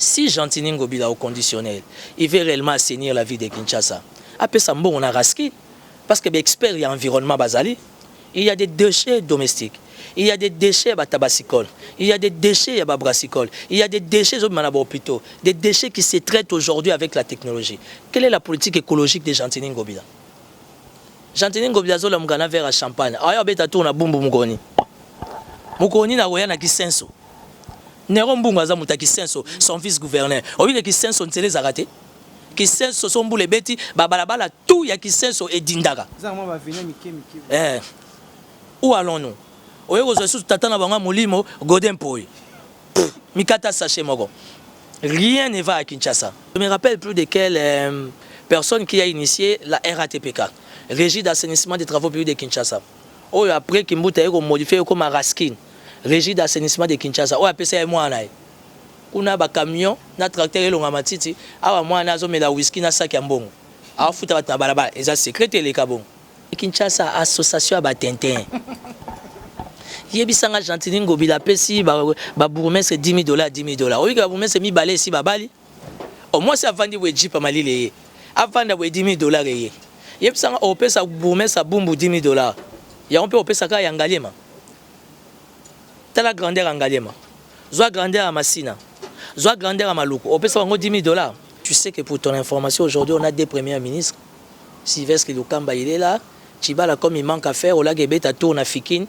Si Gentini Ngobila au conditionnel, il veut réellement assainir la vie de Kinshasa. Après ça, on a rasqué. Parce que l'expert, il y a environnement basali. Il y a des déchets domestiques. Il y a des déchets tabacicoles. Il y a des déchets brassicoles. Il y a des déchets hôpitaux. Des déchets qui se traitent aujourd'hui avec la technologie. Quelle est la politique écologique de Gentini Ngobila? Gentini Ngobila zola mugana vers à champagne. Aya beta tourna bumbu mugoni. Mugoni na roya na kisenso. Nero mbunga za muta kisenso son vice-gouverneur. Obi kisenso ntele zaraté. Kisenso son boule beti babalabala tout ya kisenso et dindaka. Où allons-nous? Oyo zo sous tatana banga molimo Godin Poy. Mikata sachet moko. Rien ne va à Kinshasa. Je me rappelle plus de quelle personne qui a initié la RATPK, Régie d'assainissement des travaux publics de Kinshasa. Oh, après Kimbuta a modifié comme un Raskin, Régie d'assainissement de Kinshasa. Oh, après ça, il y a moi. On a un camion, un tracteur et un matiti. Ah, moi, on a un whisky, un sac à bon. Ah, on fout à la balaba. Et ça, c'est secret, les cabons. Kinshasa, association à Tintin. Yebisanga Gentini Ngobila pesi ba bourgmestre $10,000 $10,000. Oui, ba bourgmestre mi balé si ba bali. Au moins c'est avant de we jeep malile. Avant de we $10,000 ye. Yebisanga o pesa bourgmestre bumbu $10,000. Ya on peut o pesa ka yangalema. Tala grandeur yangalema. Zoa grandeur à Massina. Zoa grandeur à Maluku. O pesa bango $10,000. Tu sais que pour ton information aujourd'hui on a deux premiers ministres. Sylvestre Lukamba il est là. Chibala comme il manque à faire au lagebeta tourne à Fikine.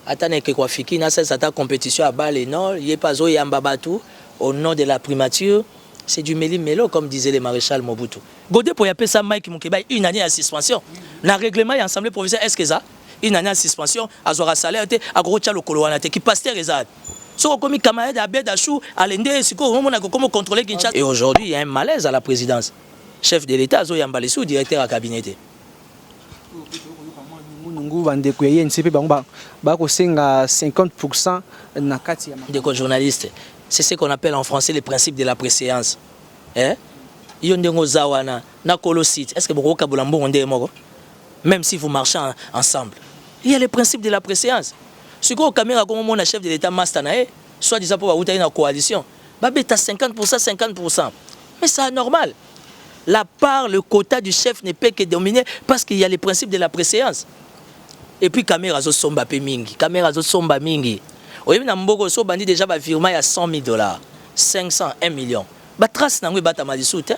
Attendez que quoi Fikine ça ta compétition à Bale Nord, il est pas zo Yambabatu au nom de la primature, c'est du méli-mélo comme disait le maréchal Mobutu. Godé pour y appeler ça Mike Mukeba une année à suspension. Dans le règlement il assemblée provinciale est-ce que ça une année à suspension à zora salaire à gros tchalo koloana qui pasteur ezad. So comme camarade Abed Achou à l'ende siko on a comment contrôler Kinshasa. Et aujourd'hui il y a un malaise à la présidence. Chef de l'État zo Yambale sous directeur à cabinet. Des journalistes. C'est ce qu'on appelle en français le principe de la préséance. Est-ce que vous même si vous marchez ensemble, il y a le principe de la préséance. Si vous caméra comme mon chef de l'État Mastanae, soit disant pour vous une coalition, babeta 50%, 50%. Mais c'est normal. La part, le quota du chef ne peut que dominer parce qu'il y a le principe de la préséance. Et puis caméra zo somba pe mingi, caméra zo somba mingi. Oyebi na mboko so bandi déjà ba virement ya $100,000, 500, 1 million. Ba trace nango bata malisute.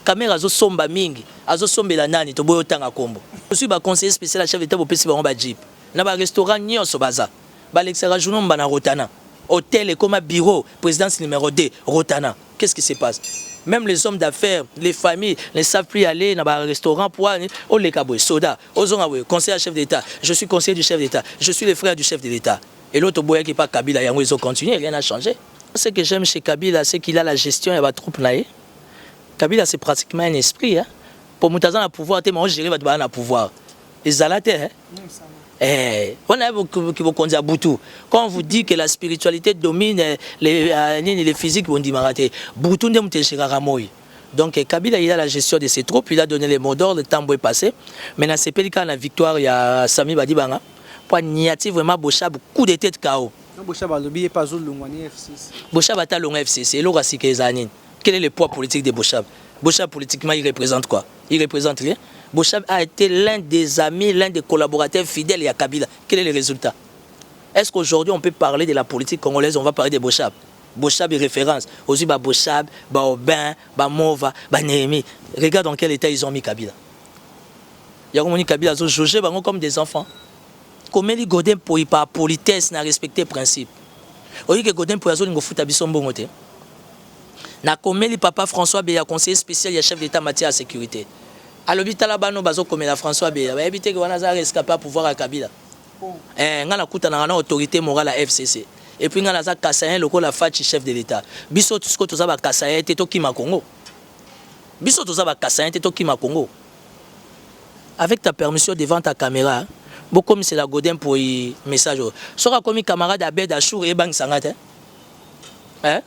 Caméra zo somba mingi, azo sombela nani to boyo tanga kombo. Je suis ba conseiller spécial chef d'état pour pesi ba ba jeep. Na ba restaurant nyonso baza. Ba l'exera jounon bana Rotana. Hôtel et comme bureau, présidence numéro 2, Rotana. Qu'est-ce qui se passe? Même les hommes d'affaires, les familles ne savent plus aller dans un restaurant pour aller au Lekaboué, Soda, Ozongawe, conseiller chef d'État. Je suis conseiller du chef d'État. Je suis le frère du chef de l'État. Et l'autre boy qui n'est pas Kabila, ils ont continué, rien n'a changé. Ce que j'aime chez Kabila, c'est qu'il a la gestion et la troupe. Kabila, c'est pratiquement un esprit. Hein? Pour Moutazan, le pouvoir, moi, je dirais le pouvoir. Les alatés, on a qui vous conduit à Boutou. Quand on vous dit que la spiritualité domine les physiques, on dit Maraté. Boutou n'est pas chez Ramoy. Donc Kabila, il a la gestion de ses troupes, il a donné les mots d'ordre, le temps est passé. Maintenant, c'est pas le cas de la victoire, il y a Sami Badibanga. Pour niati vraiment Bochab, coup de tête KO. Bochab a lobby pas au Longwani FCC. Bochab a talon FCC, et l'Ora Sikezanine. Quel est le poids politique de Bochab? Bochab, politiquement, il représente quoi? Il représente rien. Bochab a été l'un des amis, l'un des collaborateurs fidèles à Kabila. Quel est le résultat? Est-ce qu'aujourd'hui on peut parler de la politique congolaise? On va parler de Bochab. Bochab est référence. Aussi, Bochab, Aubin, Mova, Néhémie. Regarde dans quel état ils ont mis Kabila. Il y a mis Kabila, ils ont jugé comme des enfants. Comment les Godin pour y par politesse n'a respecté le principe? Au lieu que Godin pour y avoir une fouta bisson bongote. Na comment les papa François Béa, conseiller spécial, il y a chef d'État matière à sécurité. À l'hôpital là-bas, nous avons comme la François Béa. Va éviter que on a escapé à pouvoir à Kabila. On a coûté une autorité morale à FCC. Et puis on a Kassayen, le la fachi chef de l'État. Biso tout ce que tu as Kassayen, t'es qui ma Congo. Biso tout ça Kassayen, t'es qui ma Congo. Avec ta permission devant ta caméra, beaucoup comme c'est la Godin pour y message. Sera comme camarade Abed Achour et Bang Sangat. Hein?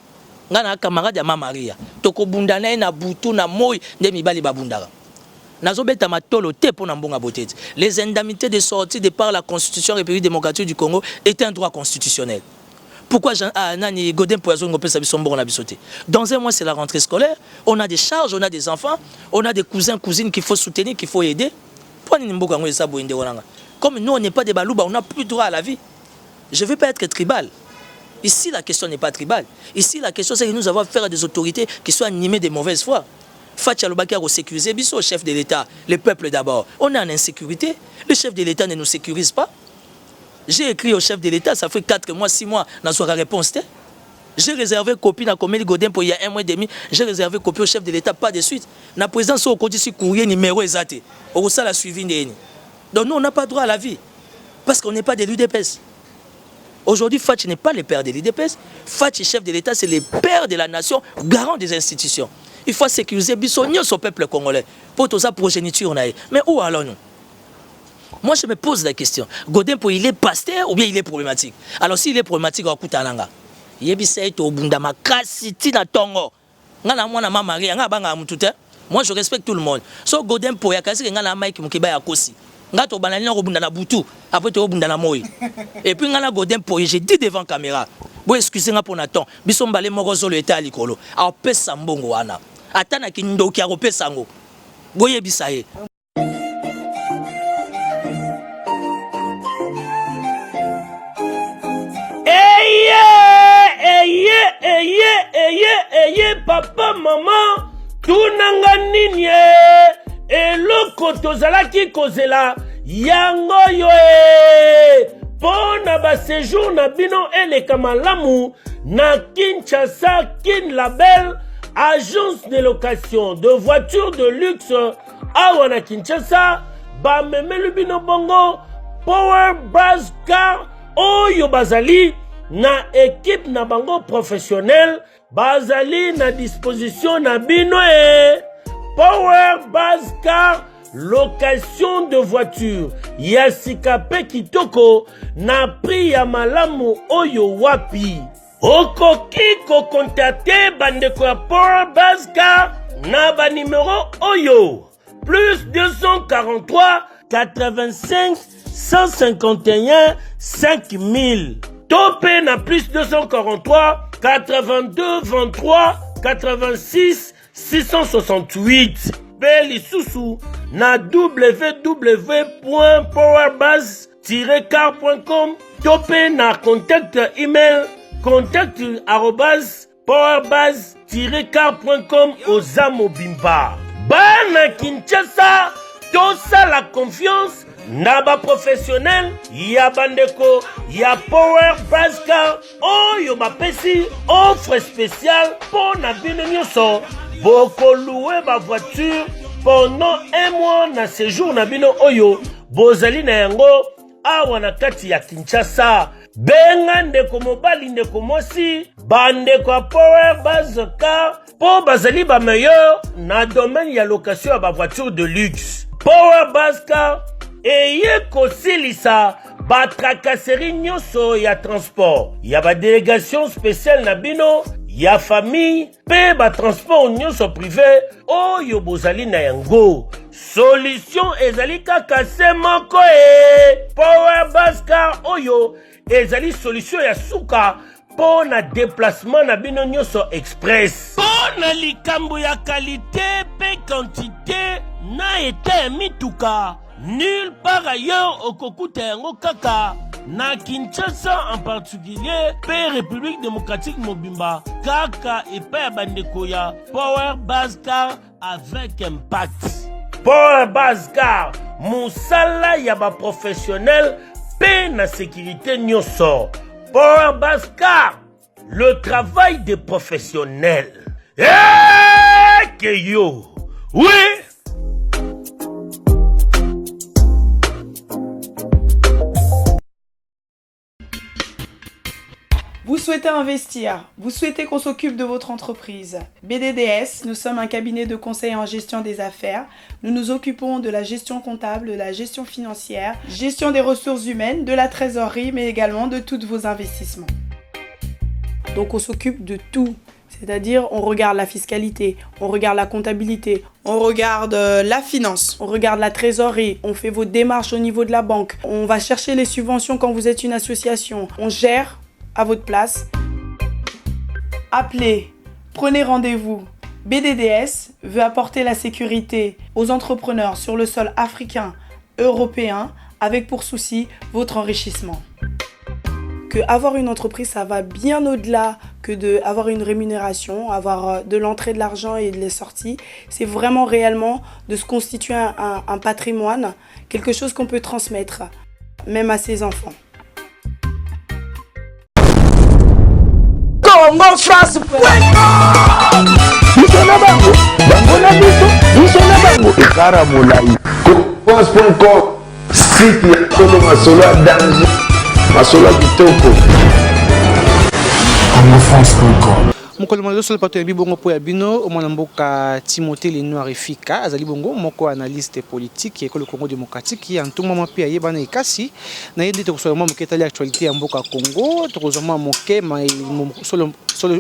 Ngana camarade ya Mama Maria. Toko bundana na butu na moy de mibali babundara. Nazobeta matolo te pour nambonga botet. Les indemnités de sortie de par la Constitution République démocratique du Congo étaient un droit constitutionnel. Pourquoi Nani Godin Poison Ngopé Sabisombo a bisoté? Dans un mois, c'est la rentrée scolaire. On a des charges, on a des enfants, on a des cousins, cousines qu'il faut soutenir, qu'il faut aider. Comme nous, on n'est pas des balouba, on n'a plus droit à la vie. Je ne veux pas être tribal. Ici, la question n'est pas tribale. Ici, la question, c'est que nous avons affaire à des autorités qui sont animées de mauvaise foi. Fatia Lobaki a sécurisé, biso, chef de l'État, le peuple d'abord. On est en insécurité. Le chef de l'État ne nous sécurise pas. J'ai écrit au chef de l'État, ça fait 4 mois, 6 mois, dans sa réponse. J'ai réservé copie dans Comédie Godin pour il y a 1 mois et demi. J'ai réservé copie au chef de l'État, pas de suite. La présidence au côté courrier numéro exact. Au ça la suivi. Donc nous, on n'a pas droit à la vie. Parce qu'on n'est pas de l'UDPS. Aujourd'hui, Fachi n'est pas le père de l'UDPS. Fachi, chef de l'État, c'est le père de la nation, garant des institutions. Il faut sécuriser Bissonio, son peuple congolais. Pour toute sa progéniture. Mais où allons-nous? Moi, je me pose la question. Godin, il est pasteur ou bien il est problématique? Alors, s'il est problématique, on écoute Alanga. Moi, je respecte tout le monde. So, Godin, pour y avoir un Mike Mukiba Kosi. Et puis, Godin, j'ai dit devant la caméra. Bon, excusez-moi pour Nathan. Bisson balé morozo le état à l'icolo. Alors, pesa mbongo wana. Atana ki ndo ki arope sango. Boye bisaye. Eye, papa, maman, tunanga nini eloko tozalaki kozela yango yo pona ba séjour na bino eleka malamu na Kinshasa Kin Label, agence de location de voitures de luxe awa na Kinshasa, ba memelu bino bongo Power Buzz Car oyo bazali na équipe na bango professionnel, bazali na disposition na bino Power Buzz Car, location de voiture ya sikape kitoko na prix ya malamu oyo wapi. Okoki ko contacter bandeko ya Power Buzz Car na ba numéro oyo plus 243 85 151 5000. Topé na plus 243 82 23 86 668. Beli Soussou na www.powerbuzz-car.com. Topé na contact email contact@powerbuzz-car.com Ozamo Bimba. Bana Kinshasa, tosa la confiance na ba professionnel ya bandeko ya Power Buzz Car oyo bapesi offre spéciale pour na bino nyonso boko louer ba voiture pendant 1 mois na séjour na bino oyo bozali na yango awa na kati ya Kinshasa. Benga ndeko mobali ndeko mosi bandeko ya Power Buzz Car po bazali ba meilleur na domaine ya location ya ba voiture de luxe. Power Buzz Car eye kosilisa ba tracasserie nyonso ya transport ya ba délégation spéciale na bino ya famille pe ba transport nyonso privé oyo bozali na yango. Solution ezali kaka se moko Power Buzz Car oyo ezali solution ya suka po na déplacement na bino nyonso express. Po na likambo ya qualité pe quantité na ete mituka. Nulle part ailleurs au Kokuta yango kaka na Kinshasa en particulier pe République démocratique Mobimba kaka epa ya bandeko ya Power Buzz Car avec impact. Power Buzz Car musala ya ba professionnel pe na sécurité nyonso. Power Buzz Car, le travail des professionnels. Que yo, oui. Vous souhaitez investir, vous souhaitez qu'on s'occupe de votre entreprise. BDDS, nous sommes un cabinet de conseil en gestion des affaires. Nous nous occupons de la gestion comptable, de la gestion financière, gestion des ressources humaines, de la trésorerie, mais également de tous vos investissements. Donc on s'occupe de tout. C'est-à-dire, on regarde la fiscalité, on regarde la comptabilité, on regarde la finance, on regarde la trésorerie, on fait vos démarches au niveau de la banque, on va chercher les subventions quand vous êtes une association, on gère à votre place. Appelez, prenez rendez-vous. BDDS veut apporter la sécurité aux entrepreneurs sur le sol africain, européen, avec pour souci votre enrichissement. Que avoir une entreprise, ça va bien au-delà que d'avoir une rémunération, avoir de l'entrée de l'argent et de la sortie. C'est vraiment réellement de se constituer un patrimoine, quelque chose qu'on peut transmettre, même à ses enfants. Congo France France.com site ya Kolo Masolo ya danger Masolo kitoko CongoFrance.com. mokolo malelo solo pato ya bibongo po ya bino omwana mboka Timothée Lenoir Efika azali bongo moko analyste politique ya ekolo Congo démocratique ya ntuma mwa pe ayebana ekasi na ye ndete kosola mwa moketali actualité ya mboka Congo tokozwa mwa moke solo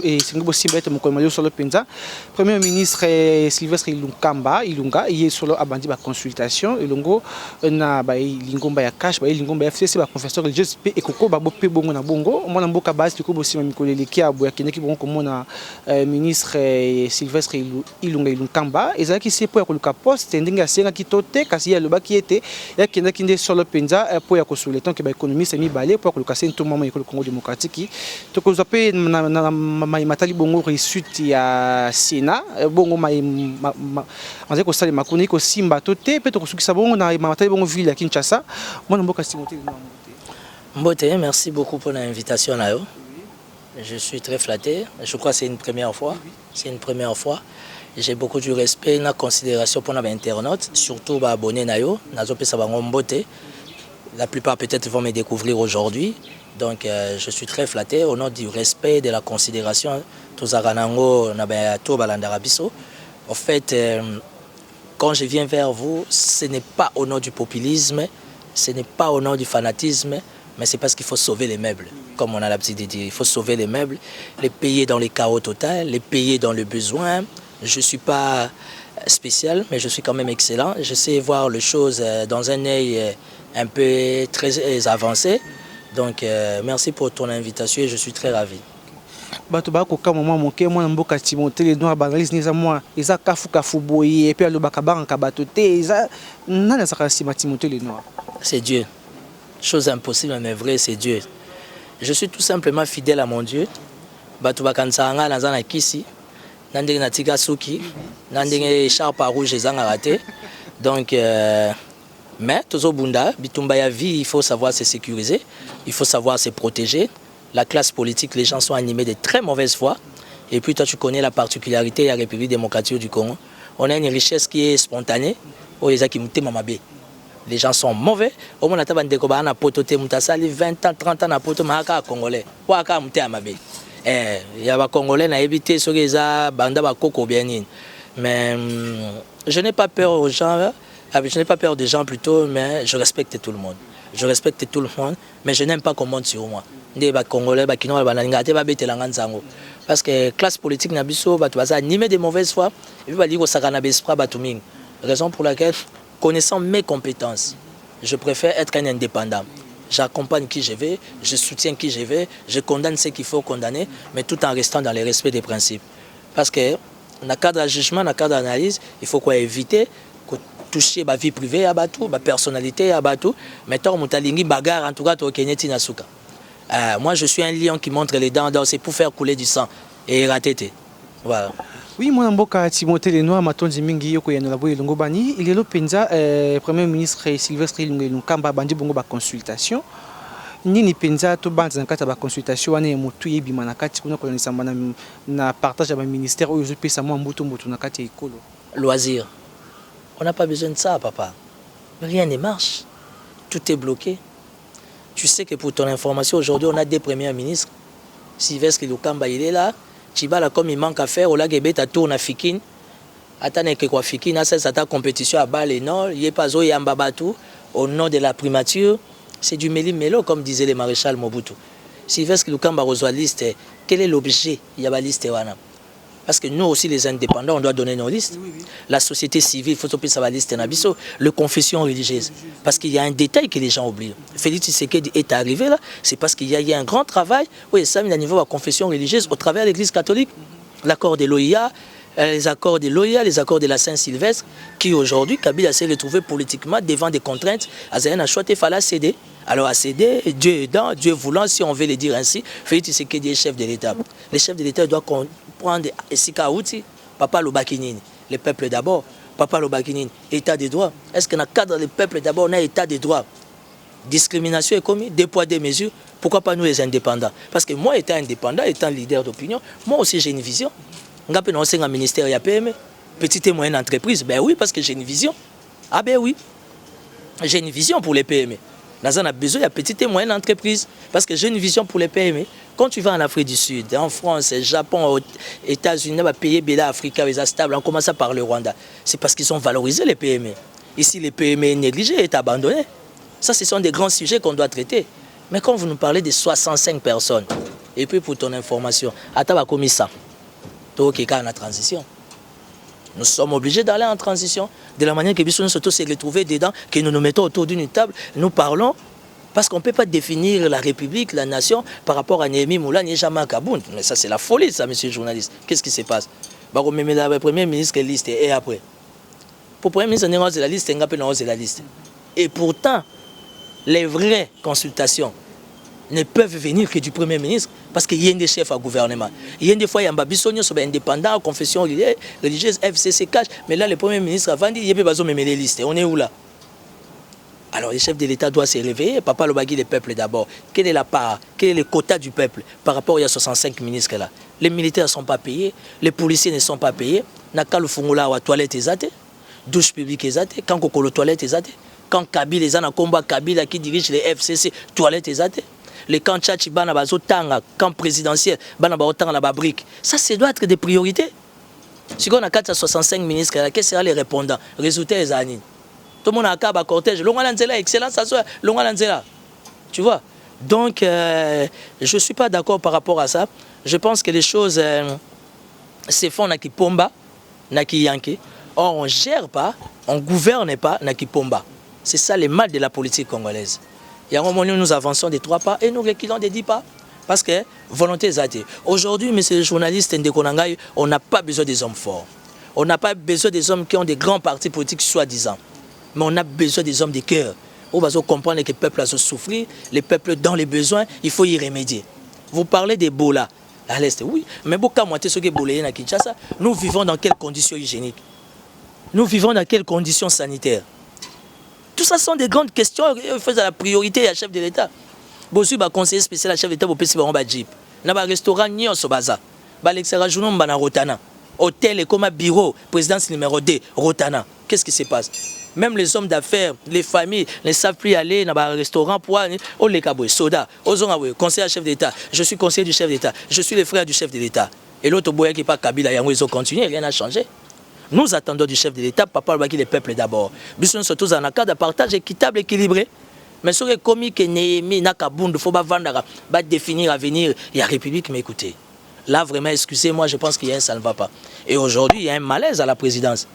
esengi bosimba ete mokolo malelo solo penza premier ministre Sylvestre Ilunga ye solo abandi ba consultation elongo na ba lingomba ya cash ba lingomba ya FCC ba confesseur religieuse pe ekoko ba bope bongo na bongo omwana mboka basi ko bosimba mikolo eleki abo ya keneki bongo komona ministre Sylvestre Ilunga ezalaki se po ya koluka poste ndenge asengaki to te kasi ya lobaki ete yakendaki nde solo penza po ya kosula tant que ba économiste mibale po ya koluka se ntoma ma ekolo Congo démocratique tokozwa pe na matali bongo réussite ya Sénat bongo mazali kosala makuni ko simba to te pe tokosukisa bongo na matali bongo ville ya Kinshasa mwana mboka Timothée Mbote, merci beaucoup pour l'invitation là. Je suis très flatté. Je crois que c'est une première fois. C'est une première fois. J'ai beaucoup de respect et de considération pour les internautes, surtout les abonnés. La plupart peut-être vont me découvrir aujourd'hui. Donc je suis très flatté au nom du respect et de la considération. En fait, quand je viens vers vous, ce n'est pas au nom du populisme, ce n'est pas au nom du fanatisme, mais c'est parce qu'il faut sauver les meubles. Comme on a l'habitude de dire, il faut sauver les meubles, les payer dans les chaos total, les payer dans le besoin. Je ne suis pas spécial, mais je suis quand même excellent. Je sais voir les choses dans un œil un peu très avancé. Donc merci pour ton invitation et je suis très ravi. bato bakoka mama moke mwana mboka Timothée Lenoir banalise neza mwa eza kafu boye et puis alobaka banka bato te eza nana saka sima Timothée Lenoir. C'est Dieu. Chose impossible mais vrai, c'est Dieu. Je suis tout simplement fidèle à mon Dieu. Bato bakansanga naza na kisi. Nandenge na tika suki, nandenge charpe rouge ezanga raté. Donc mais tozo bunda bitumba ya vie, il faut savoir se sécuriser, il faut savoir se protéger. La classe politique, les gens sont animés de très mauvaise foi. Et puis toi, tu connais la particularité de la République démocratique du Congo. On a une richesse qui est spontanée. Les gens sont mauvais. Au moins, on a 20 ans, 30 ans, on Congolais. Il y a des Congolais qui ont évité ce qu'ils ont mais je n'ai pas peur aux gens. Je n'ai pas peur des gens plutôt, mais je respecte tout le monde. Je respecte tout le monde, mais je n'aime pas qu'on monte sur moi. Parce que la classe politique n'a pas animé de mauvaise foi. Et puis, raison pour laquelle, connaissant mes compétences, je préfère être un indépendant. J'accompagne qui je veux, je soutiens qui je veux, je condamne ce qu'il faut condamner, mais tout en restant dans le respect des principes. Parce que dans le cadre de jugement, dans le cadre d'analyse, il faut éviter toucher ma vie privée, ma personnalité, mais tant que bagarre, en tout cas, moi, je suis un lion qui montre les dents, c'est pour faire couler du sang et rater. Voilà. Oui, mon mboka Timothée Lenoir matondi mingi yoko ya nolabo elongo bani ilelo penza premier ministre Sylvestre Ilunga bandi bongo ba consultation nini penza to banza na kata ba consultation wana motu yebima na kati kuna ko nisamba na partage ya ba ministère oyo zo pesa mo mbuto na kati ya ikolo loisir. On n'a pas besoin de ça, papa. Rien ne marche. Tout est bloqué. Tu sais que pour ton information, aujourd'hui, on a des premiers ministres. Sylvestre Ilunga, il est là. Chibala, comme il manque à faire, au lac Ebeta tourne à Fikine. Attendez que quoi Fikine, c'est sa compétition à Bâle et Nord. Il n'y a pas au Yambabatu. Au nom de la primature, c'est du méli-mélo, comme disait le maréchal Mobutu. Sylvestre Ilunga reçoit liste. Quel est l'objet? Il y a la liste. Parce que nous aussi, les indépendants, on doit donner nos listes. La société civile, il faut s'occuper de sa liste. Le confession religieuse. Parce qu'il y a un détail que les gens oublient. Félix Tshisekedi est arrivé là, c'est parce qu'il y a eu un grand travail. Oui, ça, à niveau de la confession religieuse, au travers de l'Église catholique, l'accord de l'OIA, les accords de l'OIA, les accords de la Saint-Sylvestre, qui aujourd'hui, Kabila s'est retrouvé politiquement devant des contraintes. Azayan a choisi, il fallait céder. Alors à céder, Dieu aidant, Dieu voulant, si on veut le dire ainsi, Félix Tshisekedi est chef de l'État. Les chefs de l'État doivent prendre Esika Outi, Papa Lobakinini, le peuple d'abord, Papa Lobakinini, État de droit. Est-ce que dans le cadre du peuple d'abord, on a État de droit? Discrimination est commise, deux poids, deux mesures. Pourquoi pas nous les indépendants? Parce que moi, étant indépendant, étant leader d'opinion, moi aussi j'ai une vision. On a un ministère, il y a PME, petite et moyenne entreprise. Ben oui, parce que j'ai une vision. Ah ben oui, j'ai une vision pour les PME. Là, on a besoin de petites et moyennes entreprises. Parce que j'ai une vision pour les PME. Quand tu vas en Afrique du Sud, en France, Japon, aux États-Unis, on va payer Bela Africa, les stable, en commençant par le Rwanda. C'est parce qu'ils ont valorisé les PME. Ici, les PME négligés et abandonnés. Ça, ce sont des grands sujets qu'on doit traiter. Mais quand vous nous parlez de 65 personnes, et puis pour ton information, à ta commis ça, toi qui es en transition. Nous sommes obligés d'aller en transition. De la manière que nous sommes se retrouver dedans, que nous nous mettons autour d'une table, nous parlons, parce qu'on ne peut pas définir la République, la nation, par rapport à Néhémie Moula, Njama Kaboun. Mais ça, c'est la folie, ça, monsieur le journaliste. Qu'est-ce qui se passe? Le Premier ministre liste, et après. Pour le Premier ministre, on a la liste, on a la liste. Et pourtant, les vraies consultations ne peuvent venir que du Premier ministre parce qu'il y a des chefs à gouvernement. Il y a des fois, il y a un babissonnier sur indépendant, confession religieuse, FCC cash. Mais là, le Premier ministre a dit, il y a besoin de mettre les listes. On est où là? Alors, le chef de l'État doit se réveiller. Papa Lobagui, le peuple d'abord. Quelle est la part, quel est le quota du peuple par rapport à 65 ministres là? Les militaires ne sont pas payés, les policiers ne sont pas payés. Nakalu Fungola wa toilette ezate, douche publique ezate, quand Kokolo toilette ezate, quand Kabila les a combat Kabila qui dirige les FCC, toilette ezate. Les camps Tchachi, Bana Bazotanga, camp présidentiel, Bana Bazotanga, la Babrique. Ça, doit être des priorités. Si on a 465 ministres, quels seront les répondants? Résultat, les années. Tout le monde a un cas cortège. Longalanzela, excellent, ça soit Longalanzela. Tu vois? Donc, je ne suis pas d'accord par rapport à ça. Je pense que les choses se font dans Kipomba, dans Kiyanke. Or, on ne gère pas, on ne gouverne pas dans Kipomba. C'est ça le mal de la politique congolaise. Il y a un moment où nous avançons des 3 pas et nous reculons des 10 pas. Parce que volonté est athée. Aujourd'hui, messieurs les journalistes, on n'a pas besoin des hommes forts. On n'a pas besoin des hommes qui ont des grands partis politiques soi-disant. Mais on a besoin des hommes de cœur. On va comprendre que le peuple a souffert, le peuple dans les besoins, il faut y remédier. Vous parlez d'Ebola à l'Est, oui. Mais nous vivons dans quelles conditions hygiéniques? Nous vivons dans quelles conditions sanitaires? Tout ça sont des grandes questions. Il faut la priorité à chef de l'État. Si le conseiller spécial à chef de l'État, vous pouvez un jeep. Dans un restaurant, il y a un Rotana. Hôtel et comme bureau, présidence numéro 2, Rotana. Qu'est-ce qui se passe? Même les hommes d'affaires, les familles, ne savent plus aller dans un restaurant pour aller au Lekaboué, Soda, conseiller à chef d'État. Je suis conseiller du chef d'État. Je suis le frère du chef de l'État. Et l'autre boy qui n'est pas Kabila, ils ont continué, rien n'a changé. Nous attendons du chef de l'État, Papa Lobaki, le peuple d'abord. Nous sommes surtout dans un cadre de partage équitable, équilibré. Mais sur les commis que Néhémie, Nakabound, il faut vendre, définir à venir, il y a République, mais écoutez. Là, vraiment, excusez-moi, je pense qu'il y a un ça ne va pas. Et aujourd'hui, il y a un malaise à la présidence.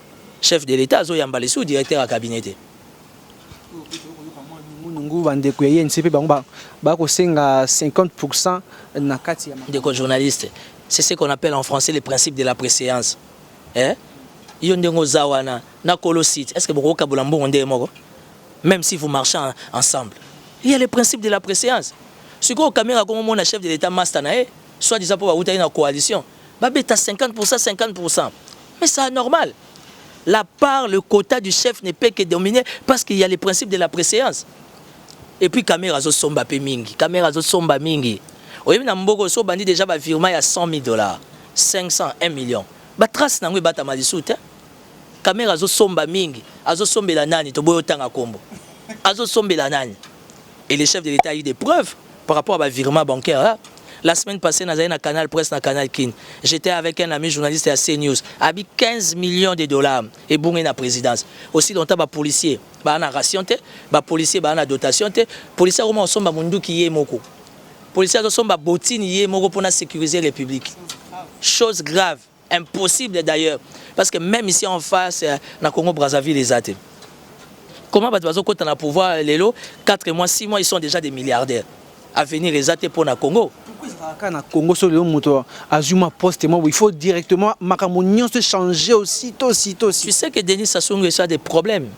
Chef de l'État, Zoya Mbalessou, directeur à cabinet. Des journalistes. C'est ce qu'on appelle en français le principe de la préséance. Est-ce que vous même si vous marchez ensemble, il y a le principe de la préséance. Si vous avez un chef de l'État Mastanae, soit disant pour vous une coalition, vous avez 50%, 50%. Mais c'est normal. La part, le quota du chef ne peut que dominer parce qu'il y a le principe de la préséance. Et puis, caméra zo somba pe mingi, caméra zo somba mingi. Oye na mboko so bandi déjà ba virement ya $100,000, 500, 1 million. Ba trace na ngwe bata malisute. Caméra zo somba mingi, azo sombela nani to boyo tanga kombo. Azo sombela nani. Et le chef de l'État a eu des preuves par rapport à un virement bancaire. Là. La semaine passée, dans un canal presse, dans Canal Kin, j'étais avec un ami journaliste à CNews, a mis $15 millions et bon la présidence. Aussi longtemps, les policiers, ils ont ration, les policiers, ils ont dotation, les policiers sont mundu qui est moko. Les policiers sont botine qui est moko pour sécuriser la République. Chose grave. Impossible d'ailleurs. Parce que même ici en face, na Congo Brazzaville, les athées. Comment quand on a pouvoir, les lots, 4 mois, 6 mois, ils sont déjà des milliardaires. À venir les athées pour le Congo. Quand le Congo sur le moto, il faut directement se changer aussitôt. Tu sais que Denis Sassou Nguesso a des problèmes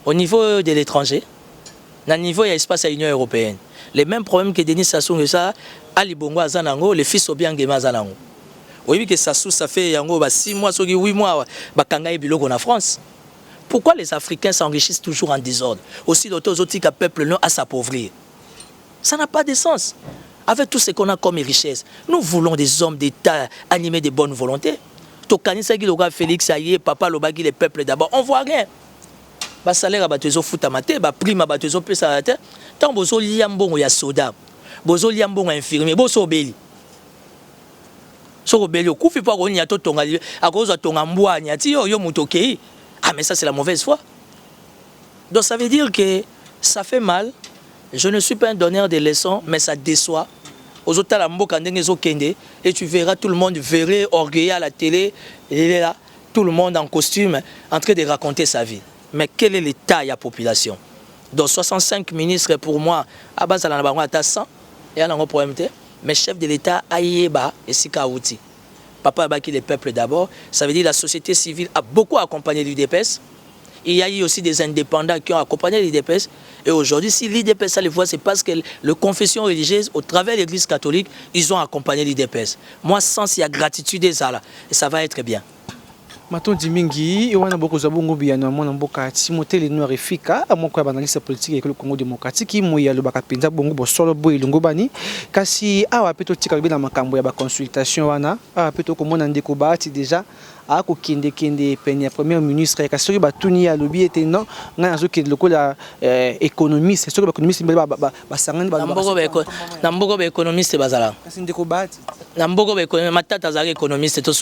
au niveau de l'étranger. Au niveau de l'espace à l'Union européenne. Les mêmes problèmes que Denis Sassou Nguesso a, Ali Bongo Azanango, le fils Obiang Gema Azanango. Oui, que Sassou, ça fait 6 mois, 8 mois, Bakanga Biloko en France. Pourquoi les Africains s'enrichissent toujours en désordre? Aussi, d'autres autres peuple non à s'appauvrir. Ça n'a pas de sens. Avec tout ce qu'on a comme richesse, nous voulons des hommes d'État animés de bonne volonté. Tokanisa Giloga Félix Aye, Papa Lobagi, les peuples d'abord, on ne voit rien. Ba salaire à bateau foutamate, ba prime à bateau pesate, tant bozo liambon ya soda, bozo liambon infirmier, bozo beli. So beli, au coup, fait pas qu'on y a tout ton à cause de ton ambois, n'y a yo mutokei. Ah, mais ça, c'est la mauvaise foi. Donc, ça veut dire que ça fait mal. Je ne suis pas un donneur de leçons, mais ça déçoit. Aux autres, et tu verras tout le monde verrait orgueilleux à la télé. Il est là, tout le monde en costume, en train de raconter sa vie. Mais quel est l'état de la population? Donc, 65 ministres pour moi, à base de la 100, il y a un problème. Mais chef de l'État, Aïeba et Sikaouti. Papa a bâti les peuples d'abord. Ça veut dire que la société civile a beaucoup accompagné l'UDPS. Il y a eu aussi des indépendants qui ont accompagné l'UDPS. Et aujourd'hui, si l'UDPS a les voix, c'est parce que les confessions religieuses, au travers de l'Église catholique, ils ont accompagné l'UDPS. Moi, sans il y a gratitude et ça va être bien. Maton Dimingi, il y a beaucoup de gens qui ont Timothée les Noirs efficaces, à mon analyste politique et le Congo démocratique, qui ont le Bakapinza, Bongo, Solo Boy, Lungobani, Kasi, a peut être dans ma cambo, la consultation, a peut être comme on a découvert déjà, a Kinde Penia, premier ministre, et Kassori Batuni à lobby était non, on a un qui est le économiste, c'est sûr que l'économiste, Nambogo économiste, Bazala. C'est une découverte. Nambogo économiste, ma tata Zari économiste, c'est tout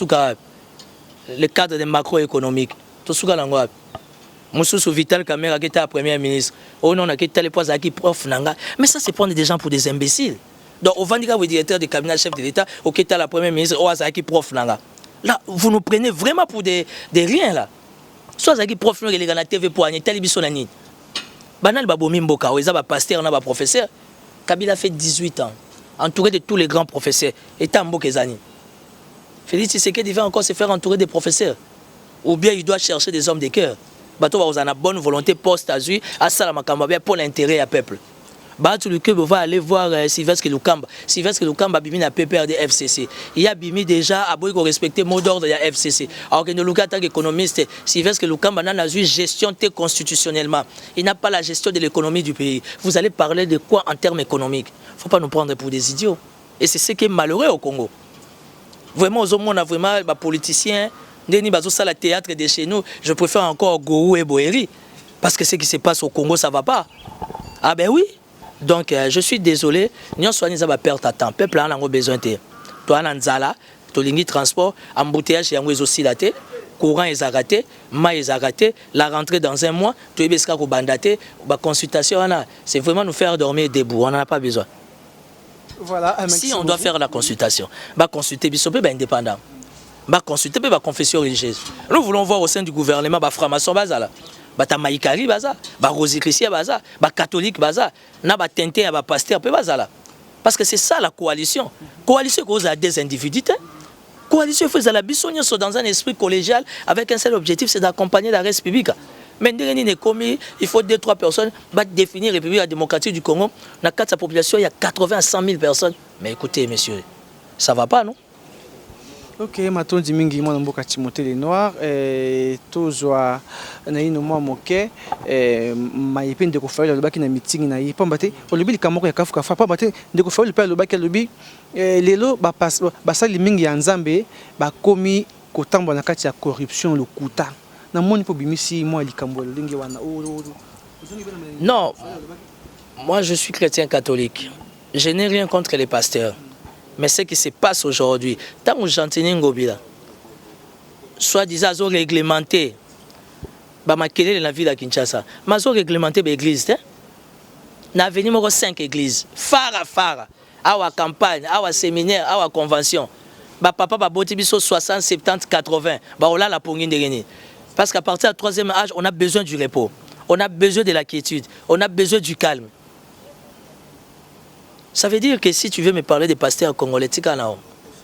le cadre de macroéconomique. Tout ce qu'on a. Moussou Vital Kamera qui était le premier ministre. Oh non, on a quitté les postes qui prof nanga. Mais ça, c'est prendre des gens pour des imbéciles. Donc, au Vandika, vous directeur du cabinet chef de l'État, au qui était la première ministre, oh, ça qui prof nanga. Là, vous nous prenez vraiment pour des riens là. Soit ça qui prof nanga, les gars, la TV pour Agnès, Talibisonani. Banal Babomi Mboka, ils ont un pasteur, on a un professeur. Kabila fait 18 ans, entouré de tous les grands professeurs. Et Tambo Kezani. Félix Tshisekedi va encore se faire entourer des professeurs. Ou bien il doit chercher des hommes de cœur. Bato va avoir bonne volonté poste à lui, à Salamakamba pour l'intérêt du peuple. Bato le club va aller voir Sylvestre Lukamba. Sylvestre Lukamba a bimi na PPR de FCC. Il a bimi déjà à boire respecter le mot d'ordre de la FCC. Alors que nous en tant qu'économiste, Sylvestre Lukamba n'a eu gestion constitutionnellement. Il n'a pas la gestion de l'économie du pays. Vous allez parler de quoi en termes économiques? Il ne faut pas nous prendre pour des idiots. Et c'est ce qui est malheureux au Congo. Vraiment, on a vraiment des politiciens, des théâtre de chez nous. Je préfère encore Gourou et Boeri. Parce que ce qui se passe au Congo, ça ne va pas. Ah ben oui. Donc, je suis désolé. Nous avons perdre de temps. Le peuple a besoin de toi. Tu as Nzala, tu as transport, embouteillage, il y a aussi la tête. Courant est raté, maïs est raté, la rentrée dans un mois, tu es besca ko bandaté, la consultation, c'est vraiment nous faire dormir debout. On n'en a pas besoin. Voilà, si on doit faire la consultation, bah consulter Bissopé, bah indépendant. Bah consulter bah confession religieuse. Nous voulons voir au sein du gouvernement bah franc-maçon bazala. Bah Tamaïkari baza, bah Rosichristien baza, bah catholique baza, na bah Tintin bah pasteur peu bazala. Parce que c'est ça la coalition. Coalition cause à des individus. Coalition faisait la bisogna dans un esprit collégial avec un seul objectif, c'est d'accompagner la reste publique. Mais il faut 2-3 personnes pour définir la République démocratique du Congo. Dans sa population, il y a 80 à 100 000 personnes. Mais écoutez, messieurs, ça ne va pas, non? Ok, Maton Dimingi, moi, je suis Timothée les Noirs. Tous les mois, moqué. Ma épine de faire le bac in meeting na pas battre. Au début, les camarades kafu kafa pas battre. De faire le père le bac le lobby. Les lots passe. Ça les mingi en Zambie. Commis kotambo na kati ya corruption le kuta. Non, moi je suis chrétien catholique. Je n'ai rien contre les pasteurs. Mais ce qui se passe aujourd'hui, tant que j'entends Ngobila, soit-disant réglementé, ma quelle est la ville à Kinshasa, mais réglementé l'église. N'a venu 5 églises, phare à phare, à la campagne, à la séminaire, à la convention. papa ba boti biso 60, 70, 80. Bah on a la pongine de gagner. Parce qu'à partir du 3e âge, on a besoin du repos. On a besoin de la quiétude. On a besoin du calme. Ça veut dire que si tu veux me parler des pasteurs congolais, tu connais.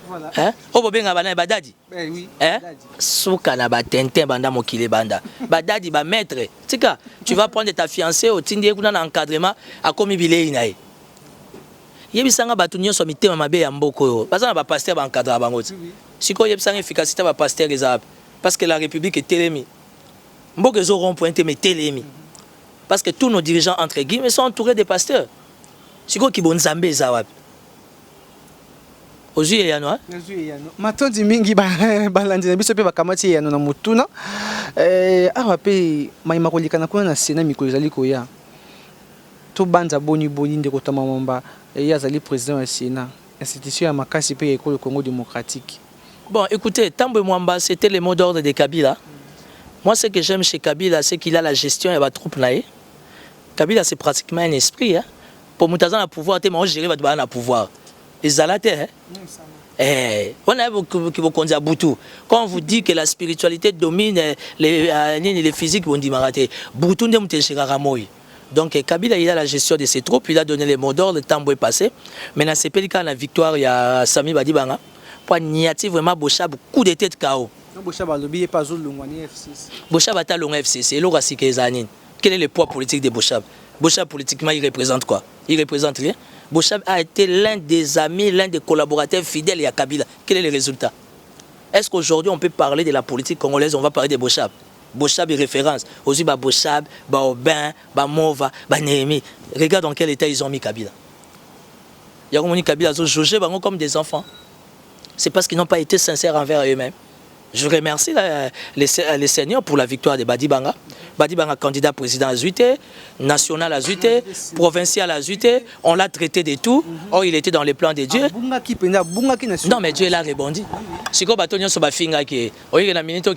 Voilà. Hein? Oh bobenga bana badadi. Oui. Hein? Souka na ba tenten banda mokile banda. Badadi ba maître. Tika, tu vas prendre ta fiancée au tindi kuna na encadrement a komi bilei na ye. Yebisanga batu nyonso mitema mabe ya mboko yo. Bazana ba pasteur ba encadrer bango. Siko yebisanga efficacité ba pasteur ezap parce que la République est télémi. Mboko ezo rond-pointé mais télémi. Parce que tous nos dirigeants entre guillemets sont entourés de pasteurs. Siko ki bonzambe ezawap. Ozu ya no. Matondi mingi balandi na biso pe bakamati ya no na mutuna. Awa pe maima kolikana kuna na Sénat mikolo ezali koya. To banza boni ndeko tama mamba yazali président du Sénat, institution ya makasi pe ekolo Congo démocratique. Bon, écoutez, Tambo Mwamba, c'était le mot d'ordre de Kabila. Moi, ce que j'aime chez Kabila, c'est qu'il a la gestion et la troupe naïe. Kabila, c'est pratiquement un esprit. Hein. Pour Moutazan, le pouvoir, tu gérer le pouvoir. Les alatés, on a qui vont conduire à Boutou. Quand on vous dit que la spiritualité domine les physiques, on dit Maraté. Boutou, on dit Ramoy. Donc Kabila, il a la gestion de ses troupes, il a donné les mots d'ordre, le temps est passé. Maintenant, c'est pas le cas de la victoire, il y a Sami Badibanga. Pour niati vraiment Bochab, coup de tête KO. Bochab a lobbyé pas Zolongwani FCC. Bochab a talon FCC, et l'Ora Sikezanine. Quel est le poids politique de Bochab? Bochab, politiquement, il représente quoi? Il représente rien. Bochab a été l'un des amis, l'un des collaborateurs fidèles à Kabila. Quel est le résultat? Est-ce qu'aujourd'hui, on peut parler de la politique congolaise, on va parler de Bochab? Bochab est référence. Aussi, Bochab, Aubin, Mova, Néhémie. Regarde dans quel état ils ont mis Kabila. Il y a mis Kabila, ils ont jugé comme des enfants. C'est parce qu'ils n'ont pas été sincères envers eux-mêmes. Je remercie les seigneurs pour la victoire de Badibanga. Badibanga, candidat président à Zuité, national à Zuité, provincial à Zuité. On l'a traité de tout. Or, il était dans les plans de Dieu. Non, mais Dieu l'a rebondi. Si on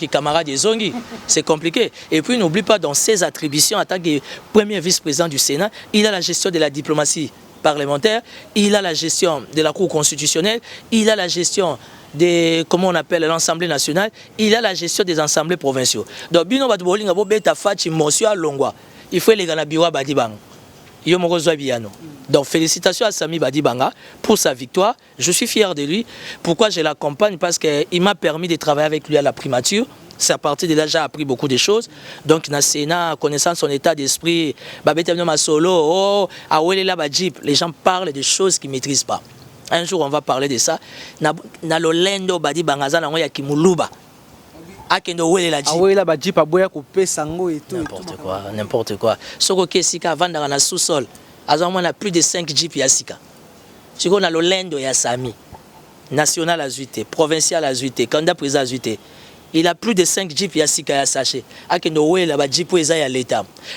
camarade des Zongi, c'est compliqué. Et puis, n'oublie pas, dans ses attributions, en tant que premier vice-président du Sénat, il a la gestion de la diplomatie parlementaire, il a la gestion de la Cour constitutionnelle, il a la gestion de, comment on appelle, l'Assemblée nationale, il a la gestion des assemblées provinciaux. Donc, il faut les gars Badibang. Donc, félicitations à Sami Badibanga pour sa victoire. Je suis fier de lui. Pourquoi je l'accompagne? Parce qu'il m'a permis de travailler avec lui à la primature. C'est à partir de là j'ai appris beaucoup de choses. Donc, dans le Sénat, connaissant son état d'esprit, les gens parlent de choses qu'ils ne maîtrisent pas. Un jour, on va parler de ça. N'importe quoi, n'importe quoi. Soko Kesika vanda na sous-sol. On a plus de 5 jeeps Yassika. Si on a le Lendo et Sami, national à Zuité, provincial à Zuité, candidat président à Zuité. Il a plus de 5 jeeps Yassika à Saché.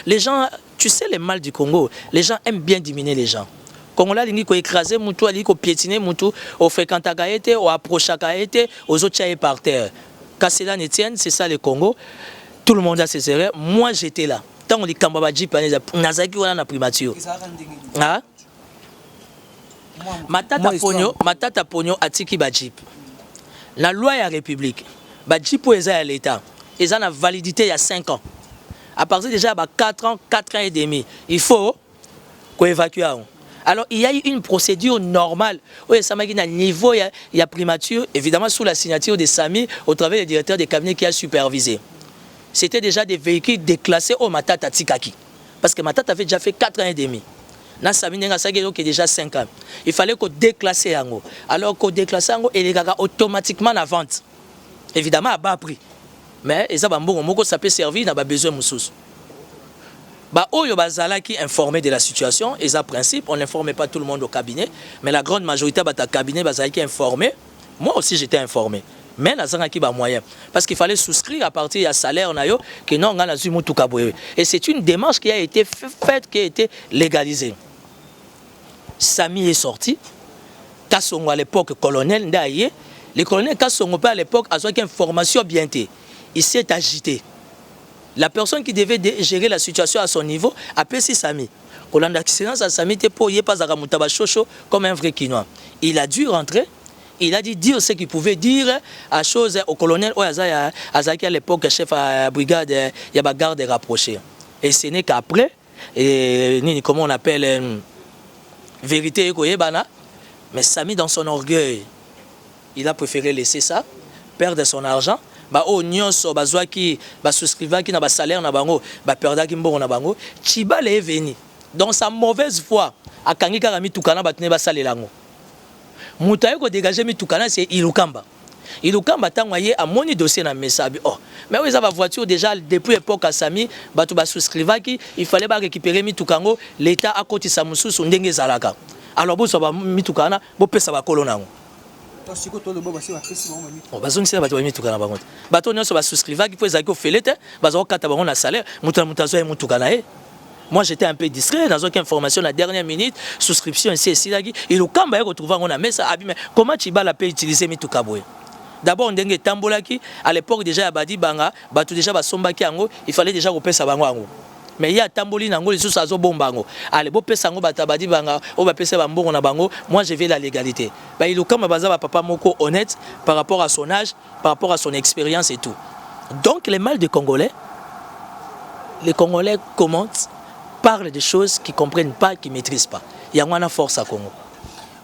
Les gens, tu sais le mal du Congo, les gens aiment bien diminuer les gens. Congolais, ils ont écrasé Moutou, ils ont piétiné Moutou, au fréquentat Gaëté, au approché Gaëté, aux autres chaïs par terre. Quand cela ne tienne, c'est ça le Congo. Tout le monde a ses erreurs. Moi, j'étais là. Tant on dit Kambaba Jeep, Nazaki, on a la primature. Ah? Matata Pogno Atiki Bajip. La loi de la République, Bajip est à l'État. Ils ont la validité il y a 5 ans. À partir déjà de 4 ans, 4 ans et demi, il faut qu'on évacue. Alors, il y a eu une procédure normale. Oui, ça m'a dit à niveau, il y a primature, évidemment sous la signature de Sami, au travers du directeur des cabinets qui a supervisé. C'était déjà des véhicules déclassés au Matata Tikaki. Parce que Matata avait déjà fait 4 ans et demi. Dans Sami Nenga Sagelo qui est déjà 5 ans. Il fallait qu'on déclasse Yango. Alors qu'on déclasse Yango, et les gars automatiquement à vente. Évidemment à bas prix. Mais ça peut servir, n'a pas besoin de moussous. Oyo bazala qui informé de la situation, et ça principe, on n'informe pas tout le monde au cabinet, mais la grande majorité de cabinet bazala qui est informé. Moi aussi j'étais informé. Mais nazanga qui ba moyen parce qu'il fallait souscrire à partir du salaire nayo que non ngana zu mutu kaboye. Et c'est une démarche qui a été faite, qui a été légalisée. Sami est sorti. Kassongo à l'époque colonel ndaye, le colonel Kassongo à l'époque a une information bien té. Il s'est agité. La personne qui devait gérer la situation à son niveau a passé Sami. Colonel d'excellence à Sami te pour pas à Mutaba Chocho comme un vrai Kinois. Il a dû rentrer. Il a dit dire ce qu'il pouvait dire à chose au colonel Azaki à l'époque chef à brigade il y a la garde rapprochée. Et ce n'est qu'après comment on appelle vérité koyebana, mais Samy dans son orgueil, il a préféré laisser ça, perdre son argent. Ba o nyonso bazwa ki ba souscrivant qui na ba salaire na bango ba perda ki mbongo na bango Tshibala est venu dans sa mauvaise foi akangi kaka mitukana batune ba salelango mutaye ko dégager mitukana c'est Ilukamba tango ye amoni dossier na mesabi mais oui ça va voiture déjà depuis époque à Samy batu ba souscrivant qui il fallait ba récupérer mitukango l'état a kotisa mususu ndenge zalaka alors bo so ba mitukana bo pesa ba kolonango bazongisela bato bamituka na bango te bato nyonso basouscrivaki mpo ezalaki ofele te bazakokata bango na salaire moto na moto azwa ye motuka na ye. Moi j'étais un peu distrait, dans aucune information la dernière minute, souscription ici Ilukamba ye retrouver yango na mesa abi mais comment Tshibala peut utiliser mituka boye. D'abord ndenge tambolaki à l'époque déjà ya badi banga bato déjà basombaki yango il fallait déjà kopesa bango yango. Mais il y a tamboli nango les sous azo bombango allez bo pesa ngo batabadi banga o ba pesa ba mbongo na bango moi je vais la légalité ba Ilukamba baza ba papa moko honnête par rapport à son âge par rapport à son expérience et tout. Donc les mal des Congolais commentent parlent des choses qu'ils comprennent pas qu'ils maîtrisent pas il y a une force à Congo.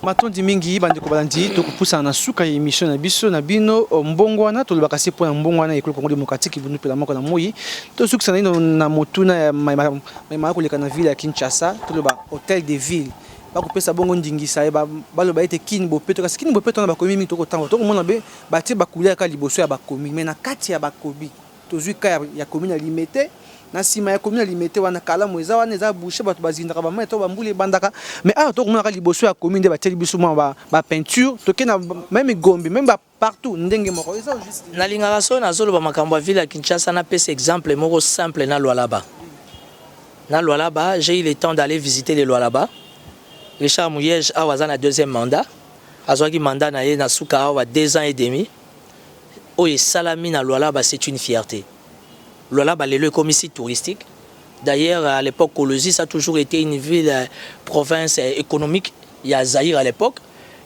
Matondi mingi bandeko balandi tokupusa na suka ya émission na biso na bino mbongwana tolobaka se po na mbongwana ekolo Congo démocratique bunu pela moko na moyi to sukisa na motuna ya ma koleka na ville ya Kinshasa toloba hôtel de ville bakopesa bongo ndingisa baloba ete kini bopeto kasi kini bopeto na bakomi mingi tokotanga tokomona be batie bakulia ka liboso ya bakomi mais na kati ya bakobi tozwi ka ya commune limité na sima ya commune limité wana kala moza wana eza boucher bato bazindaka ba mai to bambule bandaka mais to komona ka liboso ya commune de batie biso ba peinture toke na même gombi même ba partout ndenge moko eza juste na lingaka so na zolo ba makambo ville ya Kinshasa na pese exemple moko simple na Lualaba j'ai eu le temps d'aller visiter les Lualaba. Richard Mouyej a waza na deuxième mandat azwaki mandat na ye na suka wa 2 ans et demi oye salami na Lualaba c'est une fierté. Lualaba le comme site touristique. D'ailleurs à l'époque Kolosi ça a toujours été une ville province économique. Il y a Zaïre à l'époque.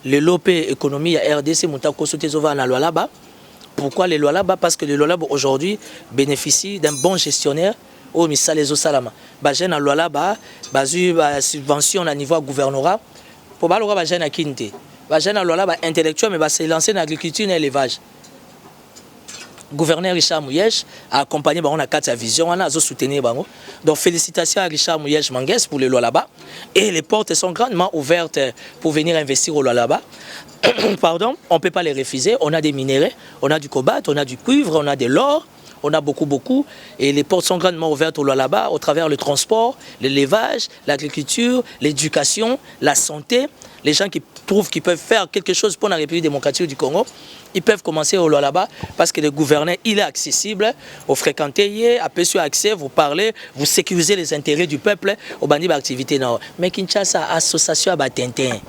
Le Lopé économie il y a RDC Moutako Sotezova na Lualaba. Pourquoi les Lualaba? Parce que les Lualaba aujourd'hui bénéficient d'un bon gestionnaire. Oh misale zo salama. Ba jeune na Lualaba bazu ba subvention à niveau gouvernorat. Pour ba ba jeune à Kinte. Ba jeune na Lualaba intellectuel mais ba se lancer dans l'agriculture et l'élevage. Gouverneur Richard Mouyej a accompagné on a 4 vision on a soutenir bango. Donc félicitations à Richard Mouyej Manguès pour le Lualaba et les portes sont grandement ouvertes pour venir investir au Lualaba. Pardon, on peut pas les refuser, on a des minéraux, on a du cobalt, on a du cuivre, on a de l'or, on a beaucoup et les portes sont grandement ouvertes au Lualaba au travers le transport, l'élevage, l'agriculture, l'éducation, la santé. Les gens qui trouvent qu'ils peuvent faire quelque chose pour la République démocratique du Congo, ils peuvent commencer au Lualaba parce que le gouverneur, il est accessible, vous fréquentez, à peu sur accès, vous parlez, vous sécurisez les intérêts du peuple au bandi d'activité. Mais Kinshasa, association à Tintin.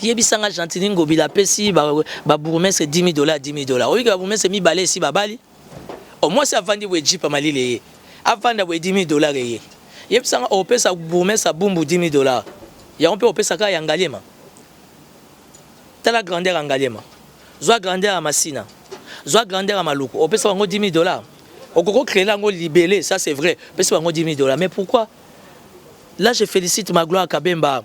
Yebisanga Gentini Ngobila pesi ba bourgmestre $10,000 $10,000. Oui, ba bourgmestre mi balé si babali. Au moins c'est avant de jeep malile. Avant de $10,000 Yebisanga o pesa bourgmestre bumbu $10,000. Ya on peut o pesa ka yangalema. Tala grandeur yangalema. Zoa grandeur à Massina. Zoa grandeur à Maluku. O pesa bango $10,000. O koko créer lango libellé, ça c'est vrai. Pesa bango $10,000. Mais pourquoi? Là je félicite Magloire Kabemba.